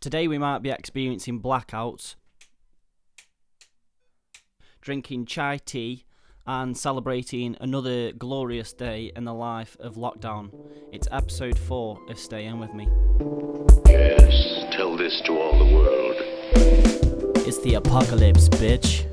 Today we might be experiencing blackouts, drinking chai tea and celebrating another glorious day in the life of lockdown. It's episode 4 of Stay In With Me. Yes, tell this to all the world. It's the apocalypse, bitch.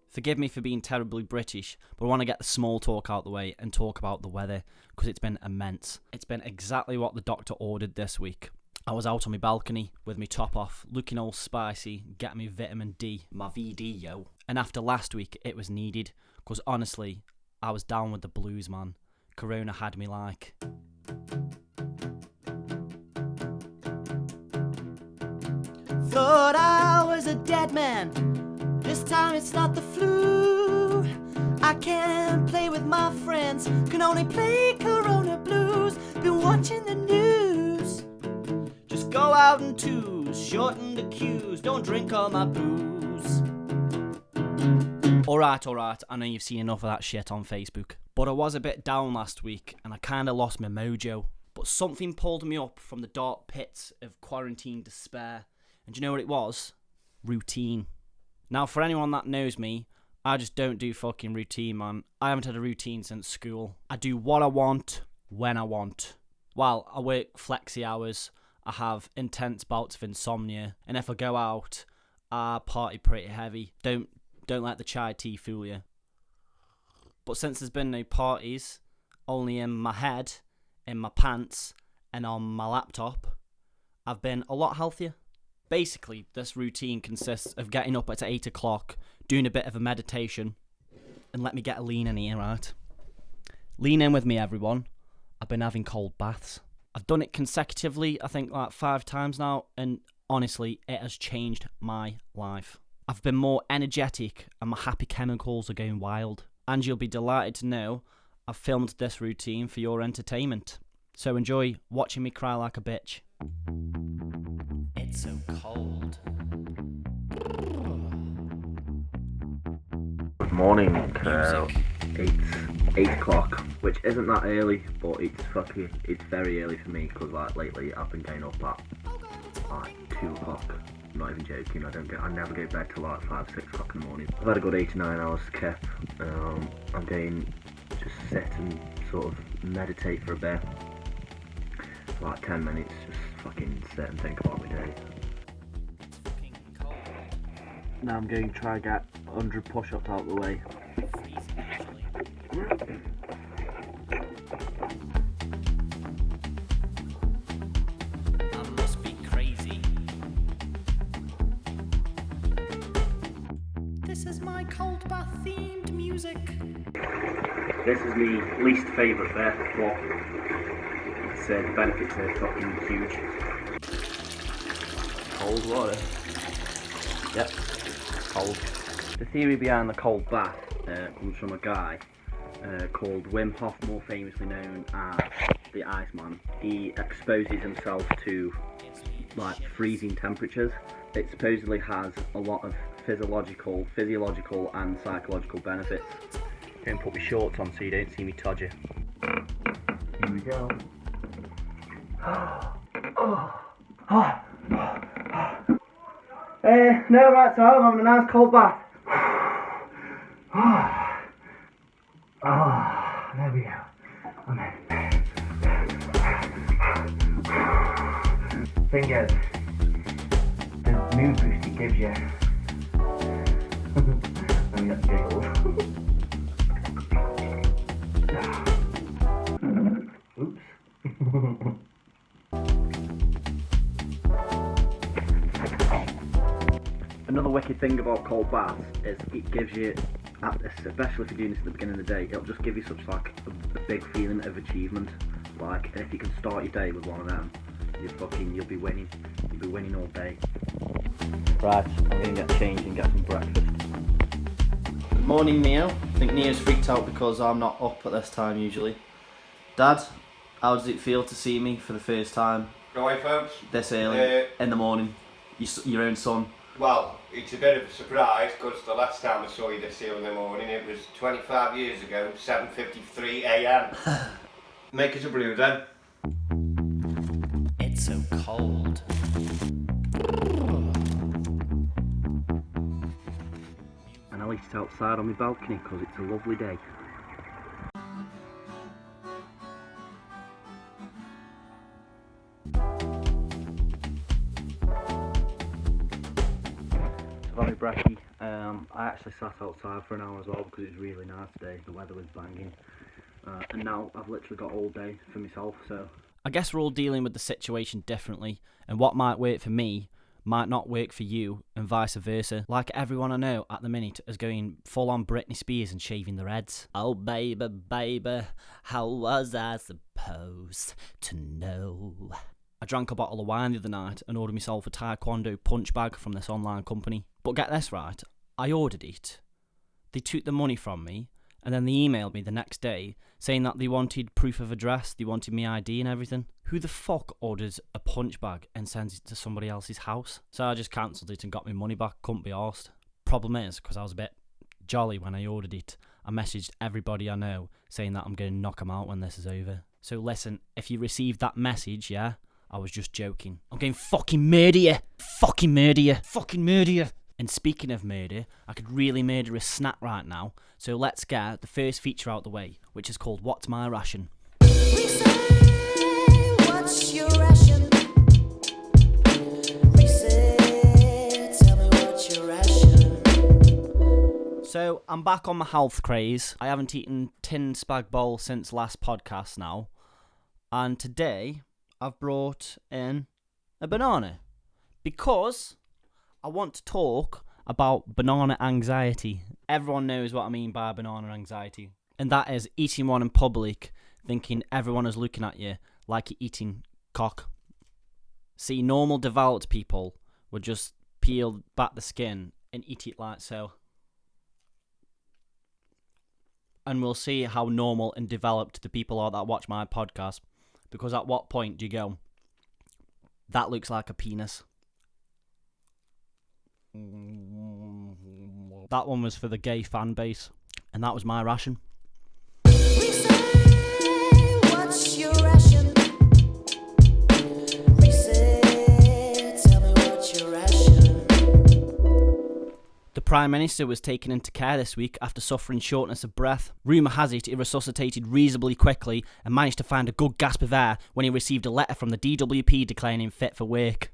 Forgive me for being terribly British, but I want to get the small talk out the way and talk about the weather, because it's been immense. It's been exactly what the doctor ordered this week. I was out on my balcony with my top off, looking all spicy, getting me vitamin D, my VD, yo. And after last week, it was needed, because honestly, I was down with the blues, man. Corona had me like. Thought I was a dead man. This time it's not the flu. I can't play with my friends, can only play Corona blues. Been watching the news. Just go out in twos, shorten the queues, don't drink all my booze. Alright, I know you've seen enough of that shit on Facebook. But I was a bit down last week and I kinda lost my mojo. But something pulled me up from the dark pits of quarantine despair. And do you know what it was? Routine. Now, for anyone that knows me, I just don't do fucking routine, man. I haven't had a routine since school. I do what I want, when I want. Well, I work flexi hours, I have intense bouts of insomnia, and if I go out, I party pretty heavy. Don't let the chai tea fool you. But since there's been no parties, only in my head, in my pants, and on my laptop, I've been a lot healthier. Basically, this routine consists of getting up at 8 o'clock, doing a bit of a meditation, and let me get a lean in here, right? Lean in with me, everyone. I've been having cold baths. I've done it consecutively, I think like 5 times now, and honestly, it has changed my life. I've been more energetic, and my happy chemicals are going wild. And you'll be delighted to know I've filmed this routine for your entertainment. So enjoy watching me cry like a bitch. It's so cold. Good morning, 8 o'clock, which isn't that early, but it's very early for me, because like lately I've been getting up at like 2 o'clock. I'm not even joking, I never go to bed till like 5, 6 o'clock in the morning. I've had a good 8 to 9 hours kip. I'm going to just sit and sort of meditate for a bit. Like 10 minutes, just fucking sit and think about my day. Now I'm going to try and get 100 push-ups out of the way. I must be crazy. This is my cold bath themed music. This is my least favourite bit, but the benefits are fucking huge. Cold water. Yep, cold. The theory behind the cold bath comes from a guy called Wim Hof, more famously known as the Iceman. He exposes himself to like freezing temperatures. It supposedly has a lot of physiological and psychological benefits. Don't put my shorts on so you don't see me todger. Here we go. No, right, so I'm having a nice cold bath. There we go. I'm in. Thing is, the mood boost it gives you. Let me get the giggles. Oops. Another wicked thing about cold baths is it gives you, especially if you're doing this at the beginning of the day, it'll just give you such like a big feeling of achievement. Like, and if you can start your day with one of them, you'll be winning. You'll be winning all day. Right, I'm gonna get changed and get some breakfast. Good morning, Neo. I think Neo's freaked out because I'm not up at this time usually. Dad, how does it feel to see me for the first time Go away, folks. this early in the morning? Your own son? Well, it's a bit of a surprise because the last time I saw you this here in the morning, it was 25 years ago, 7:53 a.m. Make us a brew then. It's so cold. And I'll eat it outside on my balcony because it's a lovely day. Very brekkie. I actually sat outside for an hour as well because it was really nice today. The weather was banging. And now I've literally got all day for myself, so... I guess we're all dealing with the situation differently, and what might work for me might not work for you, and vice versa. Like everyone I know at the minute is going full on Britney Spears and shaving their heads. Oh baby, baby, how was I supposed to know? I drank a bottle of wine the other night and ordered myself a Taekwondo punch bag from this online company. But get this right, I ordered it. They took the money from me, and then they emailed me the next day saying that they wanted proof of address, they wanted me ID and everything. Who the fuck orders a punch bag and sends it to somebody else's house? So I just cancelled it and got my money back, couldn't be arsed. Problem is, because I was a bit jolly when I ordered it, I messaged everybody I know saying that I'm going to knock them out when this is over. So listen, if you received that message, yeah, I was just joking. I'm going fucking murder you! Fucking murder you! Fucking murder you! And speaking of murder, I could really murder a snap right now, so let's get the first feature out the way, which is called What's My Ration? We say, what's your ration? We say, tell me what's your ration? So, I'm back on my health craze. I haven't eaten tin spag bowl since last podcast now, and today I've brought in a banana, because I want to talk about banana anxiety. Everyone knows what I mean by banana anxiety. And that is eating one in public, thinking everyone is looking at you like you're eating cock. See, normal developed people would just peel back the skin and eat it like so. And we'll see how normal and developed the people are that watch my podcast. Because at what point do you go, that looks like a penis? That one was for the gay fan base, and that was my ration. We say, what's your ration? We say, tell me what's your ration? The Prime Minister was taken into care this week after suffering shortness of breath. Rumour has it he resuscitated reasonably quickly and managed to find a good gasp of air when he received a letter from the DWP declaring him fit for work.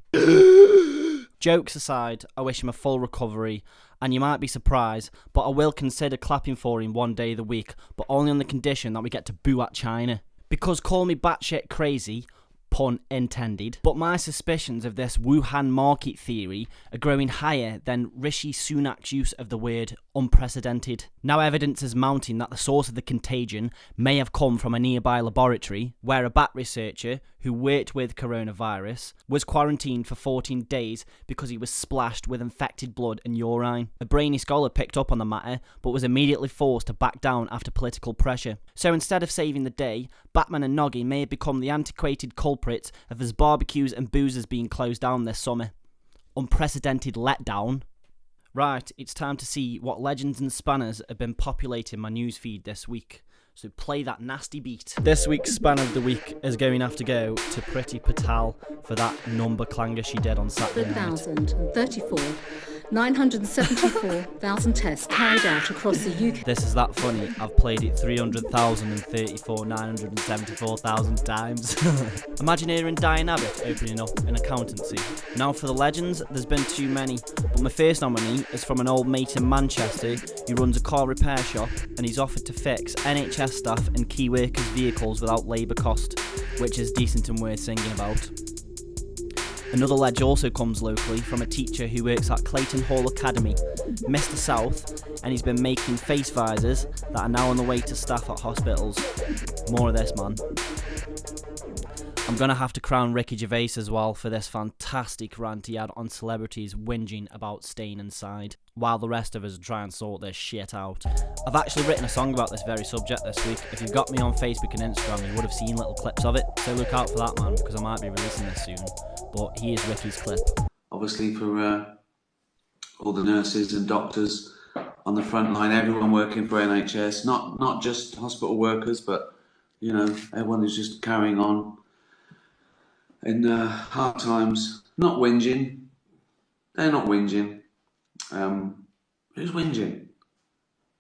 Jokes aside, I wish him a full recovery, and you might be surprised, but I will consider clapping for him one day of the week, but only on the condition that we get to boo at China. Because call me batshit crazy, pun intended, but my suspicions of this Wuhan market theory are growing higher than Rishi Sunak's use of the word unprecedented. Now evidence is mounting that the source of the contagion may have come from a nearby laboratory where a bat researcher who worked with coronavirus was quarantined for 14 days because he was splashed with infected blood and urine. A brainy scholar picked up on the matter but was immediately forced to back down after political pressure. So instead of saving the day, Batman and Noggy may have become the antiquated culprits of his barbecues and boozers being closed down this summer. Unprecedented letdown. Right, it's time to see what legends and spanners have been populating my newsfeed this week. So play that nasty beat. This week's spanner of the week is going to have to go to Priti Patel for that number clanger she did on Saturday night. 974,000 tests carried out across the UK. This is that funny. I've played it 974,000 times. Imagine hearing Diane Abbott opening up an accountancy. Now for the legends, there's been too many, but my first nominee is from an old mate in Manchester who runs a car repair shop, and he's offered to fix NHS staff and key workers' vehicles without labour cost, which is decent and worth singing about. Another ledge also comes locally from a teacher who works at Clayton Hall Academy, Mr. South, and he's been making face visors that are now on the way to staff at hospitals. More of this, man. I'm going to have to crown Ricky Gervais as well for this fantastic rant he had on celebrities whinging about staying inside, while the rest of us try and sort this shit out. I've actually written a song about this very subject this week. If you've got me on Facebook and Instagram, you would have seen little clips of it, so look out for that, man, because I might be releasing this soon. But here's Ricky's clip. obviously for all the nurses and doctors on the front line, everyone working for NHS, not just hospital workers, but everyone who's just carrying on in hard times, not whinging. They're not whinging. Who's whinging?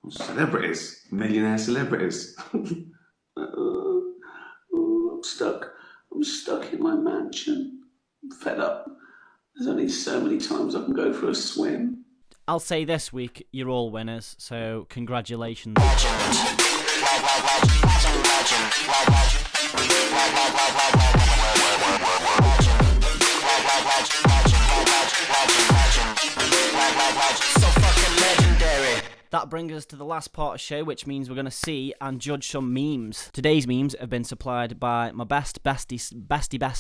Celebrities, millionaire celebrities. I'm stuck in my mansion. I'm fed up. There's only so many times I can go for a swim. I'll say this week, you're all winners, so congratulations. So fucking legendary. That brings us to the last part of the show, which means we're going to see and judge some memes. Today's memes have been supplied by my best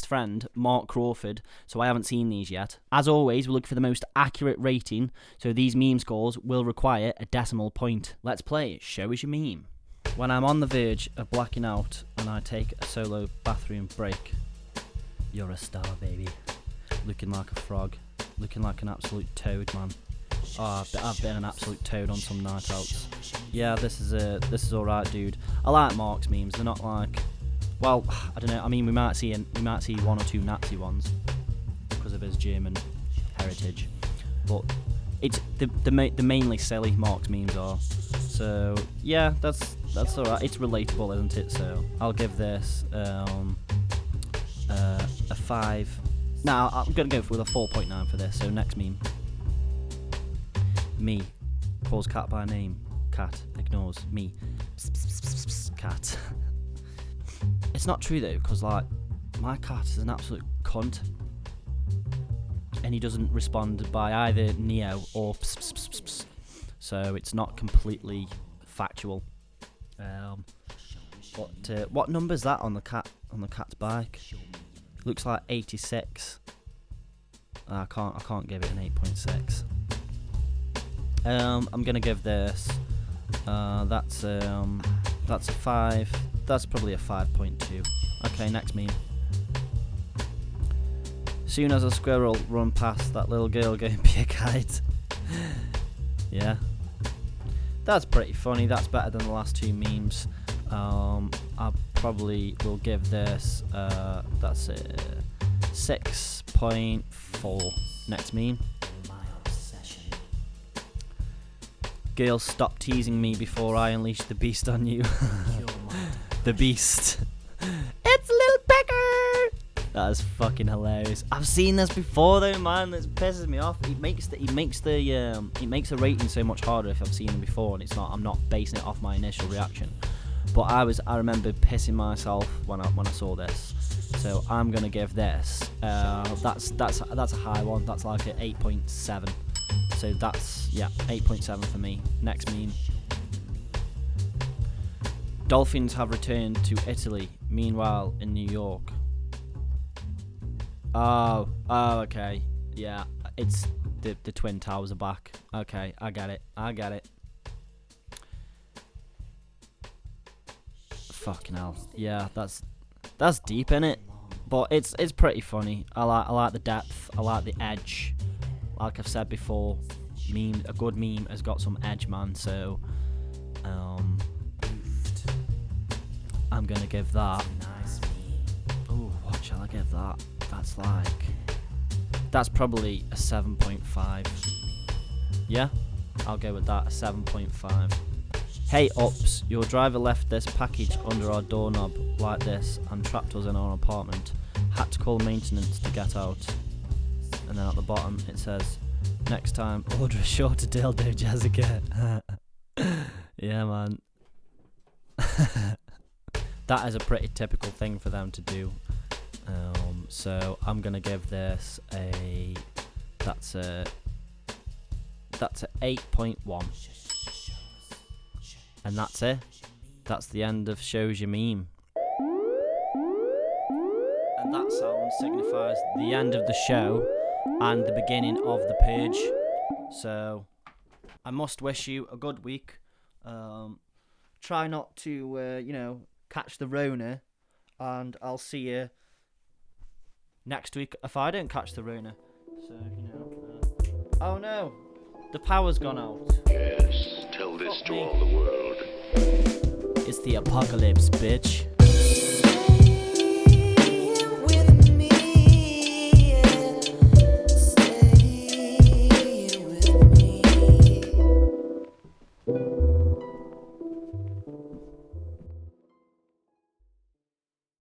friend, Mark Crawford, so I haven't seen these yet. As always, we look for the most accurate rating, so these meme scores will require a decimal point. Let's play Show Us Your Meme. When I'm on the verge of blacking out and I take a solo bathroom break, you're a star, baby. Looking like a frog, looking like an absolute toad, man. Oh, I've been an absolute toad on some night outs. Yeah, this is alright, dude. I like Mark's memes. They're not like, well, I don't know. I mean, we might see one or two Nazi ones because of his German heritage, but it's the mainly silly Mark's memes are. So yeah, that's alright. It's relatable, isn't it? So I'll give this a 5. Now I'm gonna go with a 4.9 for this. So next meme. Me calls cat by name. Cat ignores me. Psst, psst, psst, psst, cat. It's not true though, because like my cat is an absolute cunt, and he doesn't respond by either Neo or psst, psst, psst, psst. So it's not completely factual. But what number is that on the cat's bike? Looks like 86. I can't give it an 8.6. I'm gonna give this. That's a 5. That's probably a 5.2. Okay, next meme. Soon as a squirrel run past that little girl going be a kite. Yeah, that's pretty funny. That's better than the last two memes. I probably will give this. That's a 6.4. Next meme. Girl, stop teasing me before I unleash the beast on you. The beast. It's Lil Pecker. That is fucking hilarious. I've seen this before though, man. This pisses me off. It makes the rating so much harder if I've seen them before, and it's not. I'm not basing it off my initial reaction. But I remember pissing myself when I saw this. So I'm gonna give this. That's a high one. That's like an 8.7. So that's, 8.7 for me. Next meme. Dolphins have returned to Italy, meanwhile in New York. Oh, okay. Yeah, it's the Twin Towers are back. Okay, I get it. Fucking hell. Yeah, that's deep, innit? But it's pretty funny. I like the depth. I like the edge. Like I've said before, a good meme has got some edge, man. So, I'm gonna give that. Oh, what shall I give that? That's probably a 7.5. Yeah, I'll go with that. A 7.5. Hey Ups, your driver left this package under our doorknob like this and trapped us in our apartment. Had to call maintenance to get out. And then at the bottom it says, next time order a shorter dildo, Jessica. Yeah, man. That is a pretty typical thing for them to do. So I'm gonna give this that's a 8.1. And that's it. That's the end of Shows Your Meme. And that sound signifies the end of the show and the beginning of the purge. So I must wish you a good week. Try not to, catch the Rona, and I'll see you next week if I don't catch the Rona. So, you know. Oh no! The power's gone out. Yes, tell this to all the world. It's the apocalypse, bitch.